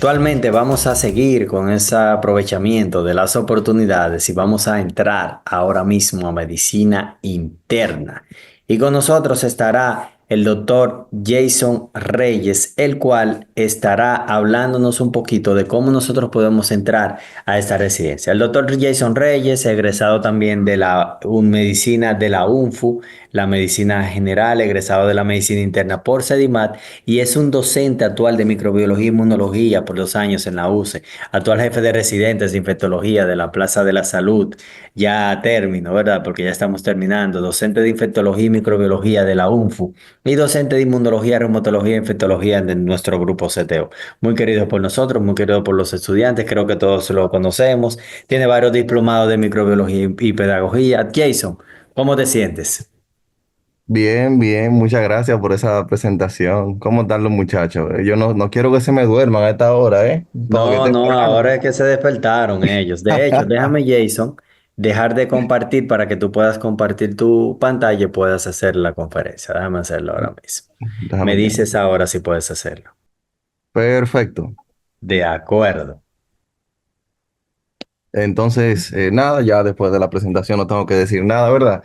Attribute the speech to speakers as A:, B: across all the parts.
A: Actualmente vamos a seguir con ese aprovechamiento de las oportunidades y vamos a entrar ahora mismo a medicina interna. Y con nosotros estará el doctor Jason Reyes, el cual estará hablándonos un poquito de cómo nosotros podemos entrar a esta residencia. El doctor Jason Reyes, egresado también de la medicina de la UNFU, la medicina general, egresado de la medicina interna por SEDIMAT y es un docente actual de microbiología e inmunología por 2 años en la UCE, actual jefe de residentes de infectología de la Plaza de la Salud, ya a término, ¿verdad? Porque ya estamos terminando, docente de infectología y microbiología de la UNFU y docente de inmunología, reumatología e infectología de nuestro grupo CTO. Muy querido por nosotros, muy querido por los estudiantes, creo que todos lo conocemos, tiene varios diplomados de microbiología y pedagogía. Jason, ¿cómo te sientes?
B: Bien, bien, muchas gracias por esa presentación. ¿Cómo están los muchachos? Yo no quiero que se me duerman a esta hora, ¿eh? Todavía es
A: No, no,
B: temprano.
A: ahora es que se despertaron ellos. De hecho, déjame, Jason, dejar de compartir para que tú puedas compartir tu pantalla y puedas hacer la conferencia. Déjame hacerlo ahora mismo. Me
B: Déjame que.
A: dices ahora si puedes hacerlo.
B: Perfecto.
A: De acuerdo.
B: Entonces, nada, ya después de la presentación no tengo que decir nada, ¿verdad?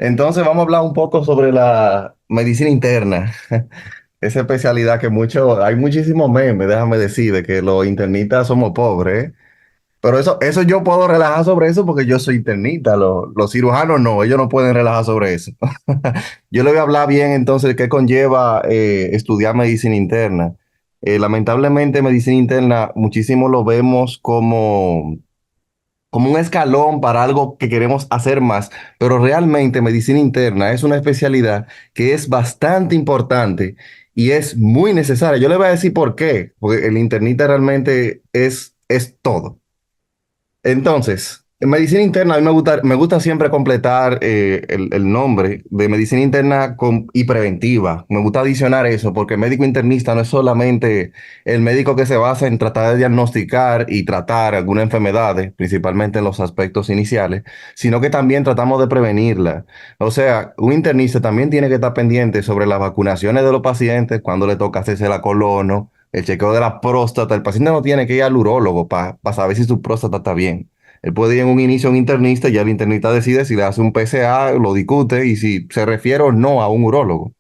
B: Entonces, vamos a hablar un poco sobre la medicina interna. Esa especialidad que hay muchísimos memes, déjame decir, de que los internistas somos pobres, ¿eh? Pero eso yo puedo relajar sobre eso porque yo soy internista. Los cirujanos no, ellos no pueden relajar sobre eso. Yo le voy a hablar bien entonces qué conlleva estudiar medicina interna. Lamentablemente, medicina interna muchísimo lo vemos como un escalón para algo que queremos hacer más, pero realmente medicina interna es una especialidad que es bastante importante y es muy necesaria. Yo le voy a decir por qué, porque el internista realmente es todo. Entonces, en medicina interna, a mí me gusta siempre completar el nombre de medicina interna y preventiva. Me gusta adicionar eso porque médico internista no es solamente el médico que se basa en tratar de diagnosticar y tratar algunas enfermedades, principalmente en los aspectos iniciales, sino que también tratamos de prevenirla. O sea, un internista también tiene que estar pendiente sobre las vacunaciones de los pacientes, cuando le toca hacerse la colono, el chequeo de la próstata. El paciente no tiene que ir al urólogo para saber si su próstata está bien. Él puede ir en un inicio a un internista y ya el internista decide si le hace un PSA, lo discute y si se refiere o no a un urólogo.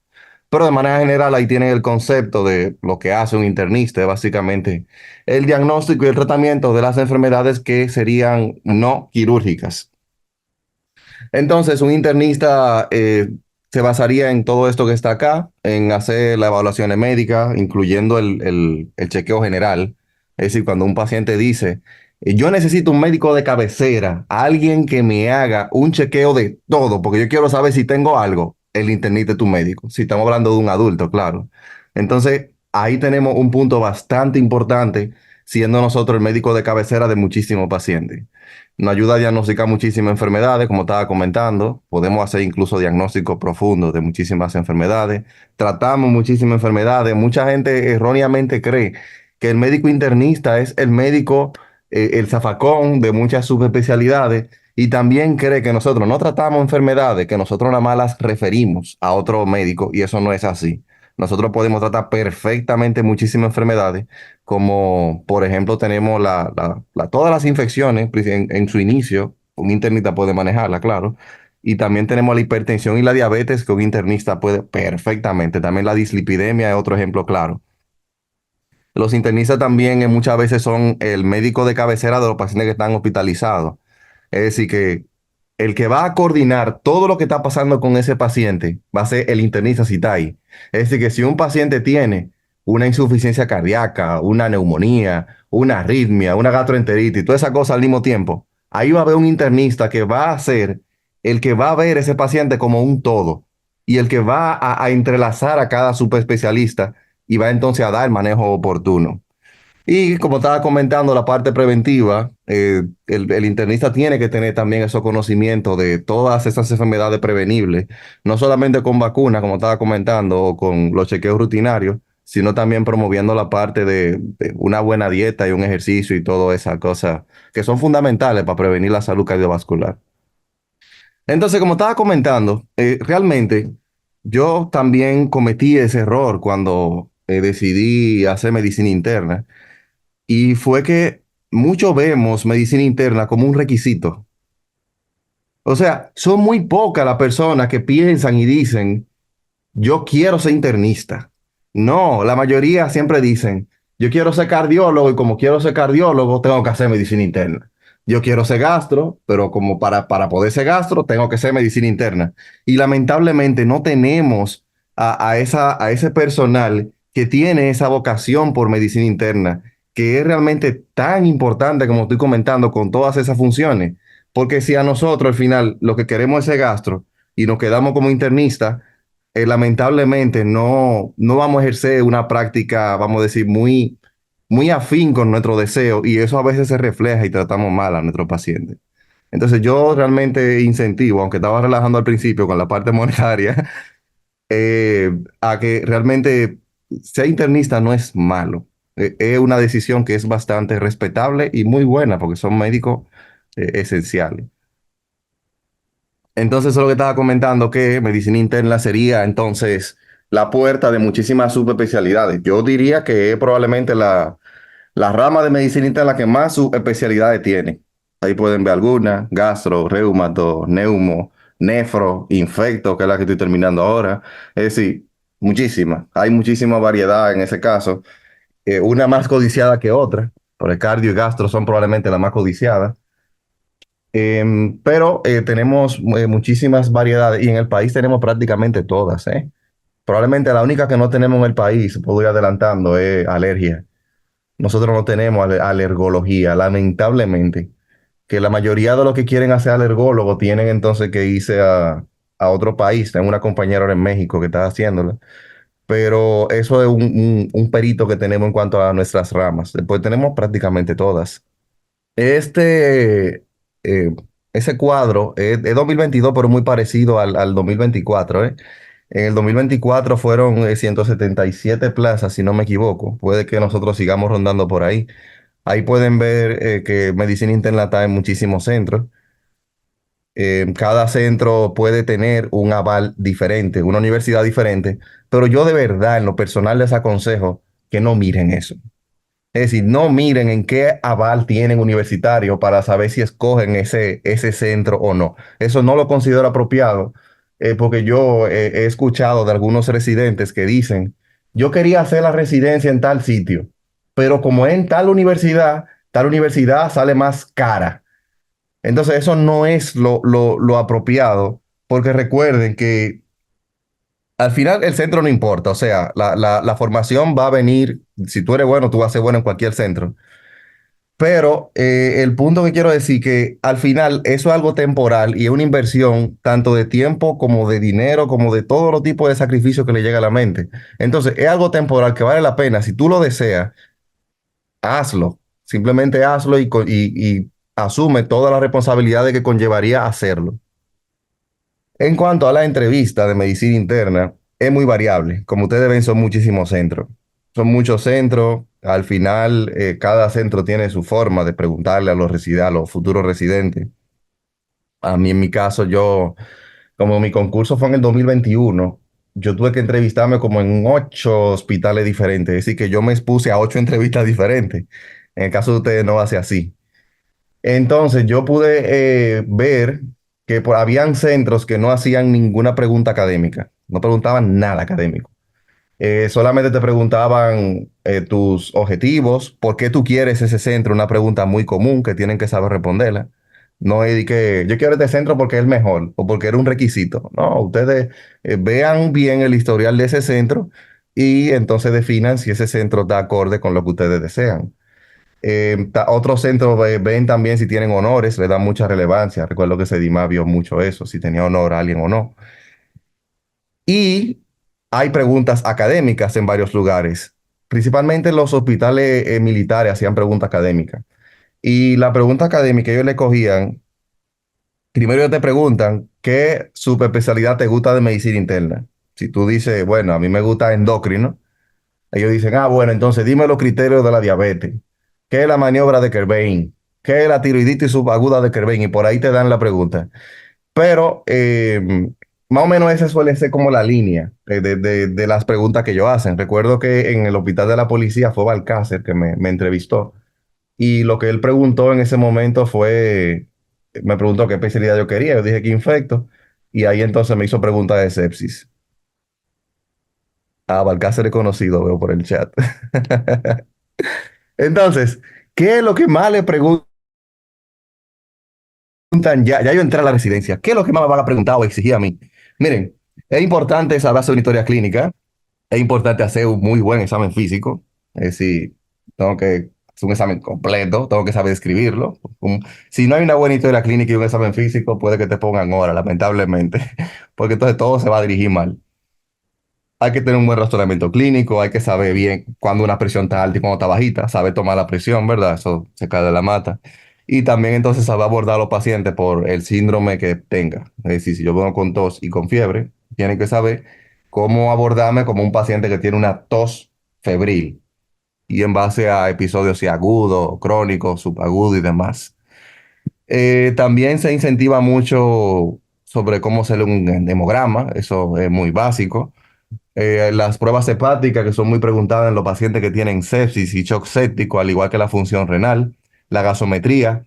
B: Pero de manera general ahí tienen el concepto de lo que hace un internista, es básicamente el diagnóstico y el tratamiento de las enfermedades que serían no quirúrgicas. Entonces, un internista se basaría en todo esto que está acá, en hacer las evaluaciones médicas, incluyendo el chequeo general. Es decir, cuando un paciente dice, yo necesito un médico de cabecera, alguien que me haga un chequeo de todo, porque yo quiero saber si tengo algo, el internista es tu médico. Si estamos hablando de un adulto, claro. Entonces, ahí tenemos un punto bastante importante, siendo nosotros el médico de cabecera de muchísimos pacientes. Nos ayuda a diagnosticar muchísimas enfermedades, como estaba comentando. Podemos hacer incluso diagnósticos profundos de muchísimas enfermedades. Tratamos muchísimas enfermedades. Mucha gente erróneamente cree que el médico internista es el médico, el zafacón de muchas subespecialidades. Y también cree que nosotros no tratamos enfermedades, que nosotros nada más las referimos a otro médico. Y eso no es así. Nosotros podemos tratar perfectamente muchísimas enfermedades como por ejemplo tenemos todas las infecciones en su inicio, un internista puede manejarla, claro, y también tenemos la hipertensión y la diabetes que un internista puede perfectamente, también la dislipidemia es otro ejemplo claro. Los internistas también muchas veces son el médico de cabecera de los pacientes que están hospitalizados, es decir, que el que va a coordinar todo lo que está pasando con ese paciente va a ser el internista si está ahí. Es decir, que si un paciente tiene una insuficiencia cardíaca, una neumonía, una arritmia, una gastroenteritis, toda esa cosa al mismo tiempo, ahí va a haber un internista que va a ser el que va a ver ese paciente como un todo y el que va a entrelazar a cada subespecialista y va entonces a dar el manejo oportuno. Y como estaba comentando, la parte preventiva, el internista tiene que tener también esos conocimientos de todas esas enfermedades prevenibles, no solamente con vacunas, como estaba comentando, o con los chequeos rutinarios, sino también promoviendo la parte de una buena dieta y un ejercicio y todas esas cosas que son fundamentales para prevenir la salud cardiovascular. Entonces, como estaba comentando, realmente yo también cometí ese error cuando decidí hacer medicina interna. y fue que mucho vemos medicina interna como un requisito. O sea, son muy pocas las personas que piensan y dicen, yo quiero ser internista. No, la mayoría siempre dicen, yo quiero ser cardiólogo y como quiero ser cardiólogo, tengo que hacer medicina interna. Yo quiero ser gastro, pero como para poder ser gastro, tengo que ser medicina interna. Y lamentablemente no tenemos a ese personal que tiene esa vocación por medicina interna, que es realmente tan importante como estoy comentando con todas esas funciones. Porque si a nosotros al final lo que queremos es ser gastro y nos quedamos como internistas, lamentablemente no vamos a ejercer una práctica, vamos a decir, muy afín con nuestro deseo y eso a veces se refleja y tratamos mal a nuestros pacientes. Entonces yo realmente incentivo, aunque estaba relajando al principio con la parte monetaria, a que realmente ser internista no es malo. Es una decisión que es bastante respetable y muy buena porque son médicos esenciales. Entonces, eso es lo que estaba comentando, que medicina interna sería entonces la puerta de muchísimas subespecialidades. Yo diría que es probablemente la rama de medicina interna que más subespecialidades tiene. Ahí pueden ver algunas: gastro, reumato, neumo, nefro, infecto, que es la que estoy terminando ahora. Es decir, muchísimas. Hay muchísima variedad en ese caso. Una más codiciada que otra, pero el cardio y gastro son probablemente las más codiciadas. Pero tenemos muchísimas variedades y en el país tenemos prácticamente todas, ¿eh? Probablemente la única que no tenemos en el país, puedo ir adelantando, es alergia. Nosotros no tenemos alergología, lamentablemente, que la mayoría de los que quieren hacer alergólogo tienen entonces que irse a otro país. Tengo una compañera ahora en México que está haciéndolo, pero eso es un perito que tenemos en cuanto a nuestras ramas. Después tenemos prácticamente todas. Este, eh, ese cuadro es 2022, pero muy parecido al 2024, ¿eh? En el 2024 fueron 177 plazas, si no me equivoco. Puede que nosotros sigamos rondando por ahí. Ahí pueden ver que medicina interna está en muchísimos centros. Cada centro puede tener un aval diferente, una universidad diferente, pero yo de verdad, en lo personal, les aconsejo que no miren eso. Es decir, no miren en qué aval tienen universitario para saber si escogen ese centro o no. Eso no lo considero apropiado, porque yo he escuchado de algunos residentes que dicen, yo quería hacer la residencia en tal sitio, pero como en tal universidad sale más cara. Entonces eso no es lo apropiado, porque recuerden que al final el centro no importa. O sea, la formación va a venir, si tú eres bueno, tú vas a ser bueno en cualquier centro. Pero el punto que quiero decir que al final eso es algo temporal y es una inversión tanto de tiempo como de dinero, como de todos los tipos de sacrificios que le llega a la mente. Entonces es algo temporal que vale la pena. Si tú lo deseas, hazlo. Simplemente hazlo y asume todas las responsabilidades que conllevaría hacerlo. En cuanto a la entrevista de medicina interna, es muy variable. Como ustedes ven, son muchísimos centros. Son muchos centros. Al final, cada centro tiene su forma de preguntarle a a los futuros residentes. A mí, en mi caso, como mi concurso fue en el 2021, yo tuve que entrevistarme como en 8 hospitales diferentes. Es decir, que yo me expuse a 8 entrevistas diferentes. En el caso de ustedes, no va a ser así. Entonces yo pude ver que habían centros que no hacían ninguna pregunta académica, no preguntaban nada académico. Solamente te preguntaban tus objetivos, por qué tú quieres ese centro, una pregunta muy común que tienen que saber responderla. No es de que yo quiero este centro porque es el mejor o porque era un requisito. No, ustedes vean bien el historial de ese centro y entonces definan si ese centro está acorde con lo que ustedes desean. Otros centros ven también si tienen honores, le dan mucha relevancia. Recuerdo que Sedima vio mucho eso, si tenía honor a alguien o no. Y hay preguntas académicas en varios lugares. Principalmente en los hospitales militares hacían preguntas académicas. Y la pregunta académica ellos le cogían, primero ellos te preguntan, ¿qué subespecialidad te gusta de medicina interna? Si tú dices, bueno, a mí me gusta endocrino, ellos dicen, ah, bueno, entonces dime los criterios de la diabetes. ¿Qué es la maniobra de Kerbein? ¿Qué es la tiroiditis subaguda de Kerbein? Y por ahí te dan la pregunta. Pero más o menos esa suele ser como la línea de las preguntas que ellos hacen. Recuerdo que en el hospital de la policía fue Balcácer que me entrevistó. Y lo que él preguntó en ese momento fue, me preguntó qué especialidad yo quería, yo dije que infecto, y ahí entonces me hizo pregunta de sepsis. Ah, Balcácer es conocido, veo por el chat. Entonces, ¿qué es lo que más le preguntan? Ya yo entré a la residencia. ¿Qué es lo que más me van a preguntar o exigir a mí? Miren, es importante saber hacer una historia clínica, es importante hacer un muy buen examen físico, es decir, tengo que hacer un examen completo, tengo que saber escribirlo. Si no hay una buena historia clínica y un examen físico, puede que te pongan hora, lamentablemente, porque entonces todo se va a dirigir mal. Hay que tener un buen razonamiento clínico, hay que saber bien cuándo una presión está alta y cuándo está bajita, saber tomar la presión, ¿verdad? Eso se cae de la mata. Y también entonces saber abordar a los pacientes por el síndrome que tenga. Es decir, si yo vengo con tos y con fiebre, tienen que saber cómo abordarme como un paciente que tiene una tos febril y en base a episodios si agudos, crónicos, subagudos y demás. También se incentiva mucho sobre cómo hacer un hemograma, eso es muy básico. Las pruebas hepáticas que son muy preguntadas en los pacientes que tienen sepsis y shock séptico, al igual que la función renal, la gasometría.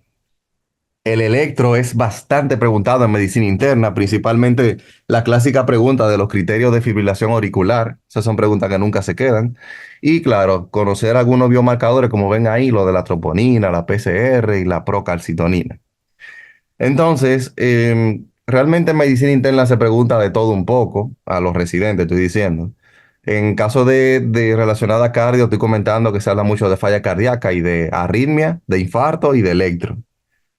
B: El electro es bastante preguntado en medicina interna, principalmente la clásica pregunta de los criterios de fibrilación auricular. Esas son preguntas que nunca se quedan. Y claro, conocer algunos biomarcadores como ven ahí, lo de la troponina, la PCR y la procalcitonina. Entonces, realmente en medicina interna se pregunta de todo un poco a los residentes, estoy diciendo. En caso de relacionada a cardio, estoy comentando que se habla mucho de falla cardíaca y de arritmia, de infarto y de electro.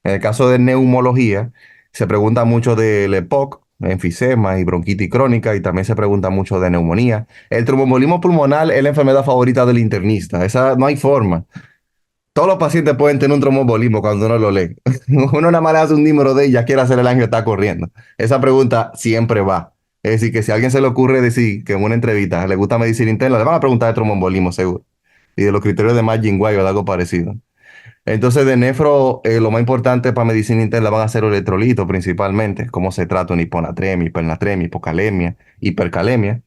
B: En el caso de neumología, se pregunta mucho del EPOC, enfisema y bronquitis crónica, y también se pregunta mucho de neumonía. El tromboembolismo pulmonar es la enfermedad favorita del internista. Esa no hay forma. Todos los pacientes pueden tener un tromboembolismo cuando uno lo lee. Uno nada más le hace un número de ella, quiere hacer el angio, está corriendo. Esa pregunta siempre va. Es decir, que si a alguien se le ocurre decir que en una entrevista le gusta medicina interna, le van a preguntar de tromboembolismo seguro. Y de los criterios de Margin Wise o algo parecido. Entonces, de nefro, lo más importante para medicina interna van a ser los electrolitos principalmente, cómo se trata una hiponatremia, hipernatremia, hipocalemia, hipercalemia.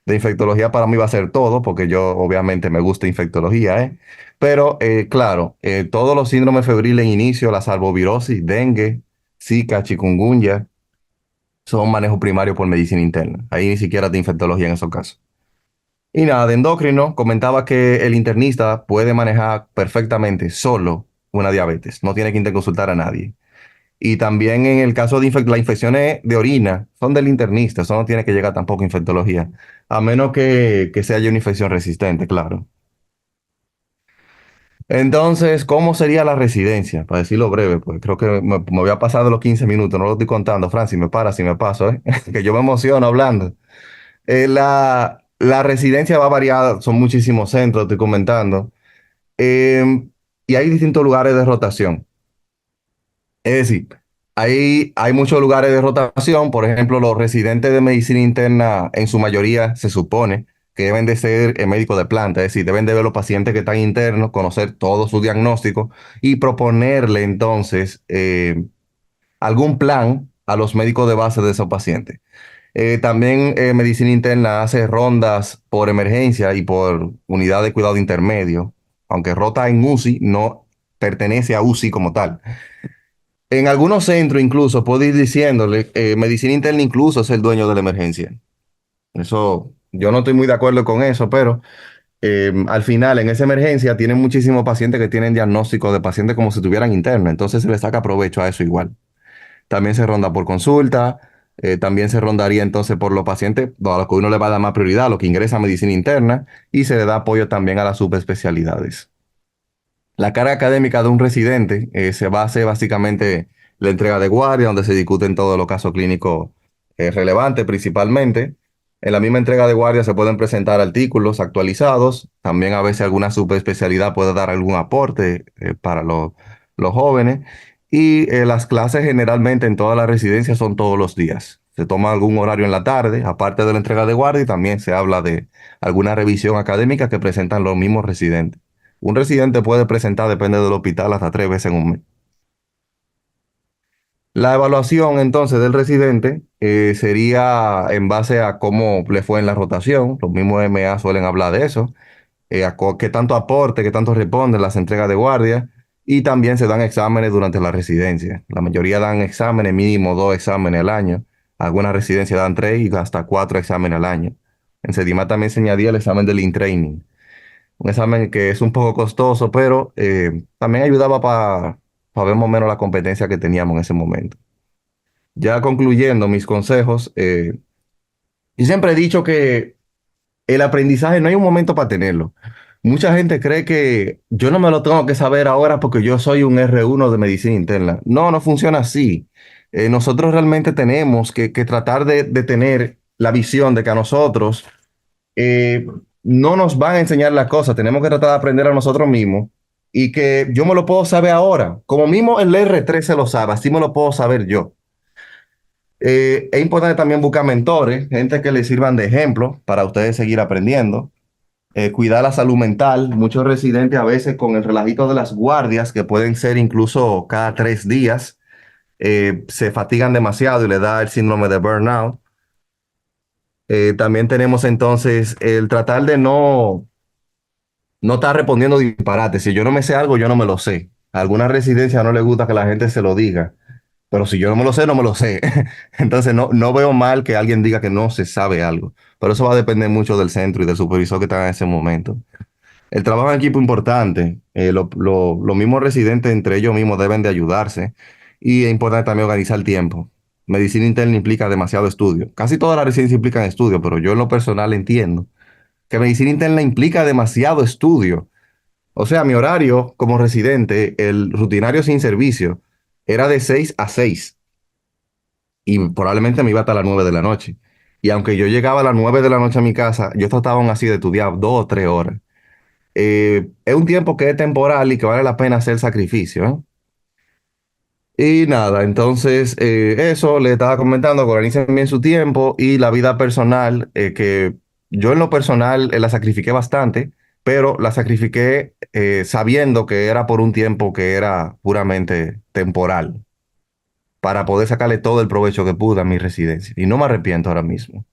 B: De infectología para mí va a ser todo, porque yo obviamente me gusta infectología, ¿eh? Pero claro, todos los síndromes febriles en inicio, la salvovirosis, dengue, Zika, chikungunya, son manejo primario por medicina interna. Ahí ni siquiera de infectología en esos casos. Y nada, de endocrino, comentaba que el internista puede manejar perfectamente solo una diabetes, no tiene que interconsultar a nadie. Y también en el caso de las infecciones de orina, son del internista, eso no tiene que llegar tampoco a infectología, a menos que sea ya una infección resistente, claro. Entonces, ¿cómo sería la residencia? Para decirlo breve, pues creo que me voy a pasar de los 15 minutos, no lo estoy contando, Francis, me para si me paso, ¿eh? Que yo me emociono hablando. La residencia va a variar, son muchísimos centros, estoy comentando, em, y hay distintos lugares de rotación. Es decir, hay muchos lugares de rotación, por ejemplo, los residentes de medicina interna, en su mayoría se supone que deben de ser médicos de planta, es decir, deben de ver los pacientes que están internos, conocer todo su diagnóstico y proponerle entonces algún plan a los médicos de base de esos pacientes. También medicina interna hace rondas por emergencia y por unidad de cuidado intermedio, aunque rota en UCI, no pertenece a UCI como tal. En algunos centros incluso puedo ir diciéndole, medicina interna incluso es el dueño de la emergencia. Eso, yo no estoy muy de acuerdo con eso, pero al final en esa emergencia tienen muchísimos pacientes que tienen diagnóstico de pacientes como si estuvieran internos, entonces se les saca provecho a eso igual. También se ronda por consulta, también se rondaría entonces por los pacientes a los que uno le va a dar más prioridad, a los que ingresan a medicina interna, y se le da apoyo también a las subespecialidades. La carga académica de un residente se basa básicamente la entrega de guardia, donde se discuten todos los casos clínicos relevantes principalmente. En la misma entrega de guardia se pueden presentar artículos actualizados. También a veces alguna subespecialidad puede dar algún aporte para los jóvenes. Y las clases generalmente en todas las residencias son todos los días. Se toma algún horario en la tarde, aparte de la entrega de guardia, y también se habla de alguna revisión académica que presentan los mismos residentes. Un residente puede presentar, depende del hospital, hasta 3 veces en un mes. La evaluación entonces del residente sería en base a cómo le fue en la rotación. Los mismos MA suelen hablar de eso. Qué tanto aporte, qué tanto responde las entregas de guardia. Y también se dan exámenes durante la residencia. La mayoría dan exámenes, mínimo 2 exámenes al año. Algunas residencias dan 3 y hasta 4 exámenes al año. En Sedima también se añadía el examen del in-training, un examen que es un poco costoso, pero también ayudaba para ver más o menos la competencia que teníamos en ese momento. Ya concluyendo mis consejos, yo siempre he dicho que el aprendizaje no hay un momento para tenerlo. Mucha gente cree que yo no me lo tengo que saber ahora porque yo soy un R1 de medicina interna. No, no funciona así. Nosotros realmente tenemos que tratar de tener la visión de que a nosotros eh, no nos van a enseñar las cosas, tenemos que tratar de aprender a nosotros mismos y que yo me lo puedo saber ahora. Como mismo el R3 se lo sabe, así me lo puedo saber yo. Es importante también buscar mentores, gente que les sirvan de ejemplo para ustedes seguir aprendiendo. Cuidar la salud mental. Muchos residentes a veces con el relajito de las guardias, que pueden ser incluso cada 3 días, se fatigan demasiado y le da el síndrome de burnout. También tenemos entonces el tratar de no estar respondiendo disparates. Si yo no me sé algo, yo no me lo sé. A alguna residencia no le gusta que la gente se lo diga, pero si yo no me lo sé, no me lo sé. Entonces no veo mal que alguien diga que no se sabe algo, pero eso va a depender mucho del centro y del supervisor que está en ese momento. El trabajo en equipo es importante. Los mismos residentes entre ellos mismos deben de ayudarse y es importante también organizar el tiempo. Medicina interna implica demasiado estudio. Casi todas las residencias implican estudio, pero yo en lo personal entiendo que medicina interna implica demasiado estudio. O sea, mi horario como residente, el rutinario sin servicio, era de 6 a 6 y probablemente me iba hasta las 9 de la noche. Y aunque yo llegaba a las 9 de la noche a mi casa, yo trataba aún así de estudiar 2 o 3 horas. Es un tiempo que es temporal y que vale la pena hacer sacrificio, ¿eh? Y nada, entonces eso le estaba comentando, que organicen bien su tiempo y la vida personal, que yo en lo personal la sacrifiqué bastante, pero la sacrifiqué sabiendo que era por un tiempo que era puramente temporal, para poder sacarle todo el provecho que pude a mi residencia. Y no me arrepiento ahora mismo.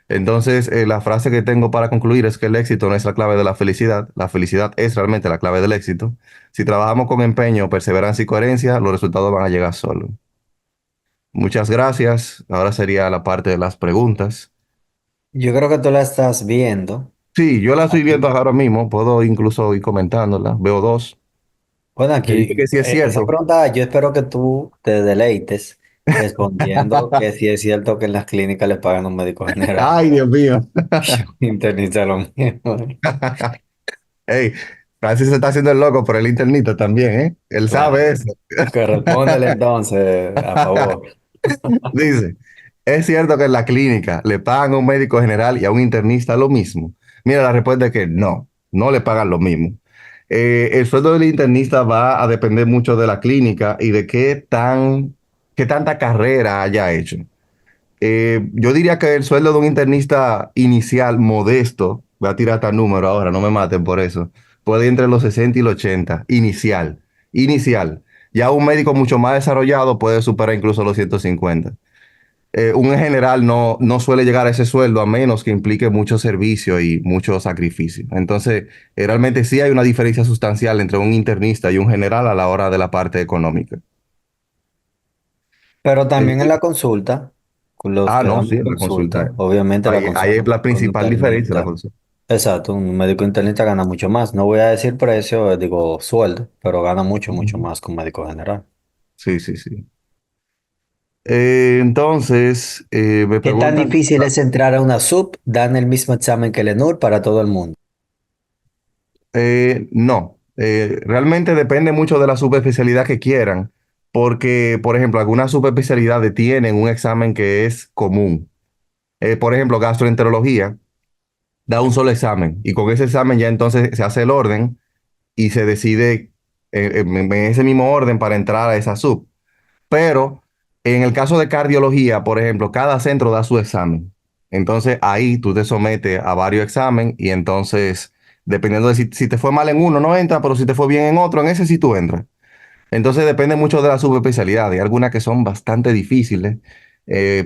B: Entonces, la frase que tengo para concluir es que el éxito no es la clave de la felicidad es realmente la clave del éxito. Si trabajamos con empeño, perseverancia y coherencia, los resultados van a llegar solos. Muchas gracias. Ahora sería la parte de las preguntas.
A: Yo creo que tú la estás viendo
B: Sí, yo la estoy viendo
A: aquí.
B: ahora mismo, puedo incluso ir comentándola. Veo dos.
A: Bueno,
B: Me dice que
A: aquí
B: sí es
A: esa
B: cierto.
A: pregunta yo espero que tú te deleites respondiendo que sí es cierto que en las clínicas le pagan a un médico general.
B: Ay, Dios mío.
A: Internista lo mismo.
B: Hey, Francis se está haciendo el loco por el internito también, ¿eh? Él sabe
A: Claro.
B: eso.
A: Que respóndele entonces a favor.
B: Dice, ¿es cierto que en la clínica le pagan a un médico general y a un internista lo mismo? Mira, la respuesta es que no, no le pagan lo mismo. El sueldo del internista va a depender mucho de la clínica y de qué tanta carrera haya hecho. Yo diría que el sueldo de un internista inicial modesto, voy a tirar hasta número ahora, no me maten por eso, puede ir entre los 60 y los 80, inicial. Ya un médico mucho más desarrollado puede superar incluso los 150. Un general no suele llegar a ese sueldo a menos que implique mucho servicio y mucho sacrificio. Entonces, realmente sí hay una diferencia sustancial entre un internista y un general a la hora de la parte económica.
A: Pero también en
B: Eh,
A: la consulta, con los que
B: no,
A: dan
B: sí,
A: la
B: en la
A: consulta,
B: consulta.
A: obviamente la
B: Ahí
A: consulta
B: es la
A: con un
B: principal diferencia, la
A: internista.
B: consulta.
A: Exacto, un médico internista gana mucho más. No voy a decir precio, digo sueldo, pero gana mucho, mucho
B: Ujú.
A: más que un médico general.
B: Sí, sí, sí. Entonces, me
A: ¿Qué tan
B: preguntan,
A: difícil es entrar a una sub? Dan el mismo examen que el ENUR para todo el mundo.
B: no, realmente depende mucho de la subespecialidad que quieran, porque, por ejemplo, algunas subespecialidades tienen un examen que es común. Por ejemplo, gastroenterología da un solo examen y con ese examen ya entonces se hace el orden y se decide en ese mismo orden para entrar a esa sub. Pero en el caso de cardiología, por ejemplo, cada centro da su examen. Entonces ahí tú te sometes a varios exámenes y entonces, dependiendo de si te fue mal en uno, no entra, pero si te fue bien en otro, en ese sí tú entras. Entonces depende mucho de la subespecialidad. Hay algunas que son bastante difíciles,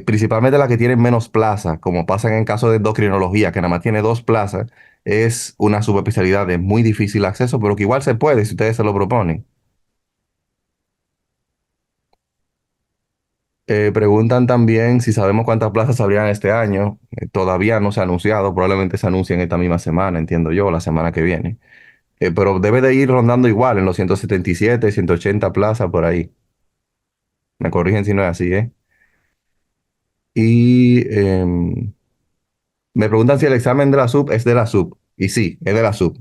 B: principalmente las que tienen menos plazas, como pasa en el caso de endocrinología, que nada más tiene 2 plazas. Es una subespecialidad de muy difícil acceso, pero que igual se puede si ustedes se lo proponen. Preguntan también si sabemos cuántas plazas habrían este año. Todavía no se ha anunciado, probablemente se anuncie en esta misma semana, entiendo yo, la semana que viene. Pero debe de ir rondando igual en los 177, 180 plazas por ahí. Me corrigen si no es así, ¿eh? Y me preguntan si el examen de la SUP es de la SUP. Y sí, es de la SUP.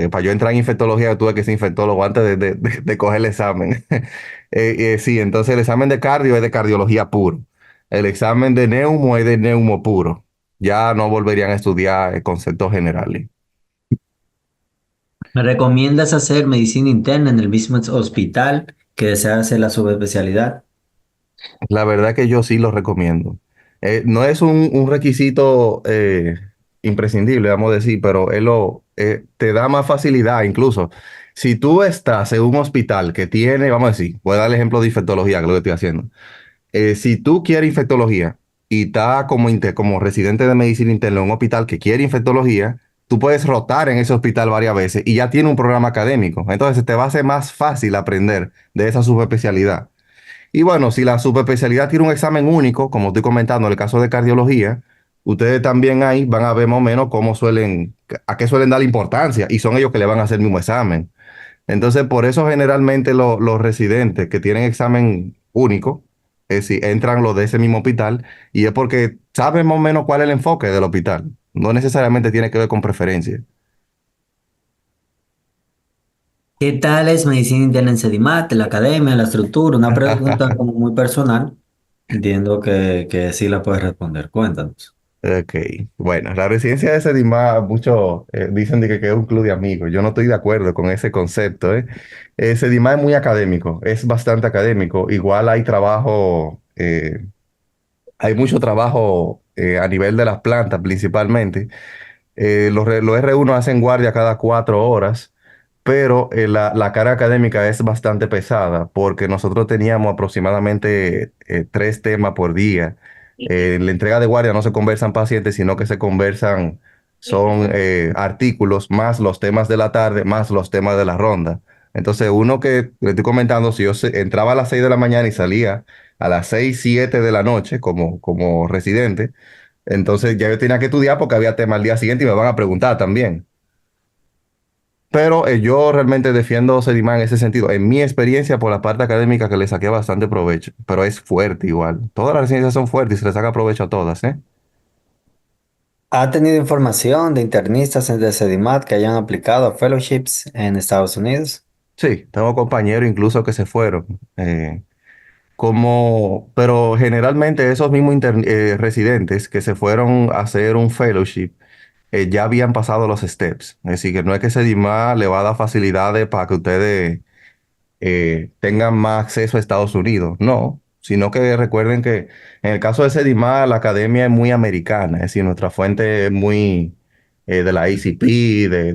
B: Para yo entrar en infectología, tuve que ser infectólogo antes de coger el examen. Sí, entonces el examen de cardio es de cardiología puro. El examen de neumo es de neumo puro. Ya no volverían a estudiar conceptos generales.
A: ¿Me recomiendas hacer medicina interna en el mismo hospital que deseas hacer la subespecialidad?
B: La verdad que yo sí lo recomiendo. No es un requisito imprescindible, vamos a decir, pero te da más facilidad incluso. Si tú estás en un hospital que tiene, vamos a decir, voy a dar el ejemplo de infectología, que es lo que estoy haciendo. Si tú quieres infectología y estás como residente de medicina interna en un hospital que quiere infectología, tú puedes rotar en ese hospital varias veces y ya tiene un programa académico. Entonces te va a ser más fácil aprender de esa subespecialidad. Y bueno, si la subespecialidad tiene un examen único, como estoy comentando en el caso de cardiología, ustedes también ahí van a ver más o menos a qué suelen dar importancia y son ellos que le van a hacer el mismo examen. Entonces, por eso generalmente los residentes que tienen examen único, es decir, entran los de ese mismo hospital y es porque saben más o menos cuál es el enfoque del hospital. No necesariamente tiene que ver con preferencia.
A: ¿Qué tal es medicina interna en Sedimat, la academia, la estructura? Una pregunta como muy personal. Entiendo que sí la puedes responder. Cuéntanos.
B: Ok, bueno, la residencia de Sedimá, muchos dicen de que es un club de amigos. Yo no estoy de acuerdo con ese concepto, ¿eh? Sedimá es muy académico, es bastante académico. Igual hay mucho trabajo a nivel de las plantas principalmente. Los R1 hacen guardia cada 4 horas, pero la carga académica es bastante pesada porque nosotros teníamos aproximadamente 3 temas por día. En la entrega de guardia no se conversan pacientes, sino que son artículos más los temas de la tarde, más los temas de la ronda. Entonces, uno que le estoy comentando, si entraba a las 6 de la mañana y salía a las 6 7 de la noche como residente, entonces ya yo tenía que estudiar porque había tema al día siguiente y me van a preguntar también. Pero yo realmente defiendo Sedimán en ese sentido. En mi experiencia por la parte académica que le saqué bastante provecho, pero es fuerte igual. Todas las residencias son fuertes y se le saca provecho a todas, ¿eh?
A: ¿Ha tenido información de internistas de Sedimat que hayan aplicado a fellowships en Estados Unidos?
B: Sí, tengo compañeros incluso que se fueron. Pero generalmente esos mismos residentes que se fueron a hacer un fellowship ya habían pasado los steps. Es decir, que no es que Sedimán le va a dar facilidades para que ustedes tengan más acceso a Estados Unidos. No, sino que recuerden que en el caso de Sedimar, la academia es muy americana, es decir, nuestra fuente es muy de la ACP,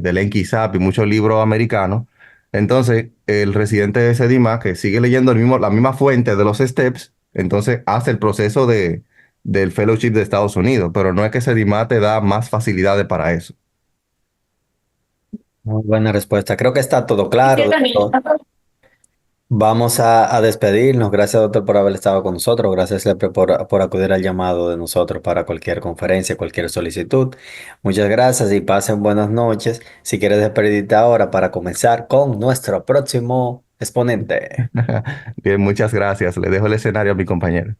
B: del NCSAP y muchos libros americanos. Entonces, el residente de Sedimar, que sigue leyendo la misma fuente de los STEPS, entonces hace el proceso del fellowship de Estados Unidos, pero no es que Sedimar te da más facilidades para eso.
A: Muy buena respuesta. Creo que está todo claro, doctor. Vamos a despedirnos. Gracias, doctor, por haber estado con nosotros. Gracias siempre por acudir al llamado de nosotros para cualquier conferencia, cualquier solicitud. Muchas gracias y pasen buenas noches. Si quieres despedirte ahora para comenzar con nuestro próximo exponente.
B: Bien, muchas gracias. Le dejo el escenario a mi compañero.